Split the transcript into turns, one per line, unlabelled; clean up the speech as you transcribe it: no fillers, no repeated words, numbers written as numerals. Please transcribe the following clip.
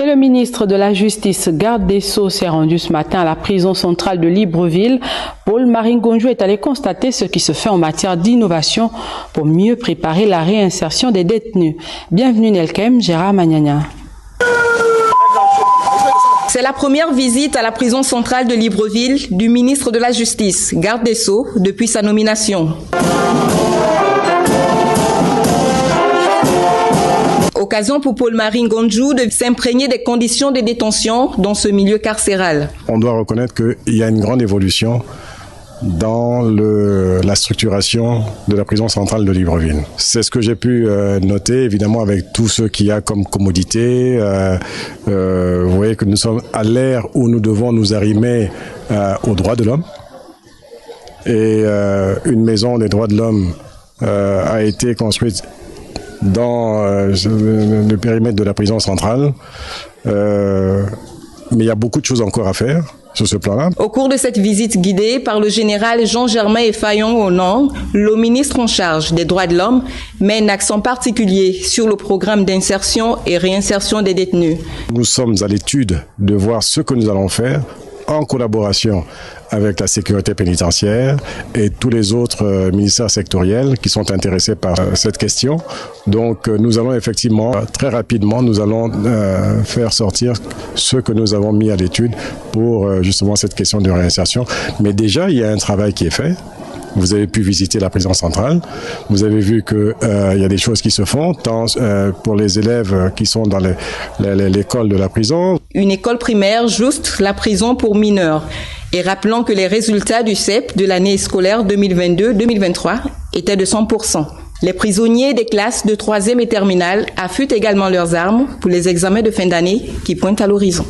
Et le ministre de la Justice, garde des Sceaux, s'est rendu ce matin à la prison centrale de Libreville. Paul-Marie Ngonjou est allé constater ce qui se fait en matière d'innovation pour mieux préparer la réinsertion des détenus. Bienvenue Nelkem, Gérard Magnagna.
C'est la première visite à la prison centrale de Libreville du ministre de la Justice, garde des Sceaux, depuis sa nomination. Occasion pour Paul-Marie Ngonjou de s'imprégner des conditions de détention dans ce milieu carcéral.
On doit reconnaître qu'il y a une grande évolution dans la structuration de la prison centrale de Libreville. C'est ce que j'ai pu noter, évidemment, avec tout ce qu'il y a comme commodité. Vous voyez que nous sommes à l'ère où nous devons nous arrimer aux droits de l'homme. Et une maison des droits de l'homme a été construite dans le périmètre de la prison centrale. Mais il y a beaucoup de choses encore à faire sur ce plan-là.
Au cours de cette visite guidée par le général Jean-Germain Effayon-Onang, le ministre en charge des droits de l'homme met un accent particulier sur le programme d'insertion et réinsertion des détenus.
Nous sommes à l'étude de voir ce que nous allons faire en collaboration avec la sécurité pénitentiaire et tous les autres ministères sectoriels qui sont intéressés par cette question. Donc nous allons effectivement, très rapidement, nous allons faire sortir ce que nous avons mis à l'étude pour justement cette question de réinsertion. Mais déjà, il y a un travail qui est fait. Vous avez pu visiter la prison centrale. Vous avez vu qu'il y a des choses qui se font, tant pour les élèves qui sont dans l'école de la prison.
Une école primaire, juste la prison pour mineurs. Et rappelons que les résultats du CEP de l'année scolaire 2022-2023 étaient de 100%. Les prisonniers des classes de 3e et terminale affûtent également leurs armes pour les examens de fin d'année qui pointent à l'horizon.